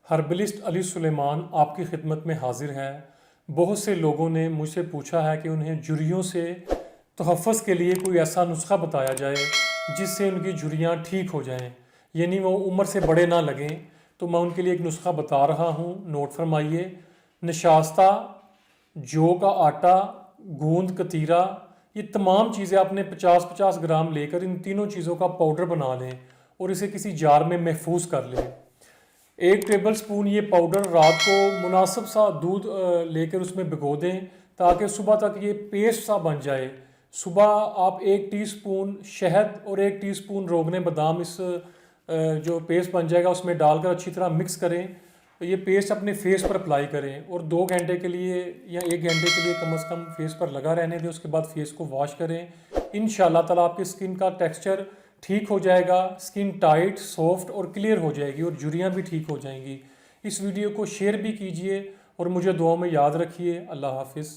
Herbalist Ali Suleman आपकी खिदमत में हाजिर है। बहुत से लोगों ने मुझसे पूछा है कि उन्हें झुर्रियों से तहफ़्फ़ुज़ के लिए कोई ऐसा नुस्खा बताया जाए जिससे उनकी झुर्रियाँ ठीक हो जाएं, यानी वो उम्र से बड़े ना लगें। तो मैं उनके लिए एक नुस्खा बता रहा हूँ, नोट फरमाइए। नशास्ता, जौ का आटा, गोंद कतीरा, ये तमाम चीज़ें आपने 50-50 ग्राम लेकर इन तीनों चीज़ों का पाउडर बना लें और इसे किसी जार में महफूज कर लें। 1 टेबल स्पून ये पाउडर रात को मुनासिब सा दूध लेकर उसमें भिगो दें ताकि सुबह तक ये पेस्ट सा बन जाए। सुबह आप 1 टीस्पून शहद और 1 टीस्पून रोगने बादाम इस जो पेस्ट बन जाएगा उसमें डालकर अच्छी तरह मिक्स करें। तो ये पेस्ट अपने फेस पर अप्लाई करें और 2 घंटे के लिए या 1 घंटे के लिए कम से कम फेस पर लगा रहने दें। उसके बाद फेस को वॉश करें। इंशाल्लाह ताला आपकी स्किन का टेक्सचर ठीक हो जाएगा, स्किन टाइट, सॉफ्ट और क्लियर हो जाएगी और झुर्रियाँ भी ठीक हो जाएंगी। इस वीडियो को शेयर भी कीजिए और मुझे दुआओं में याद रखिए। अल्लाह हाफिज़।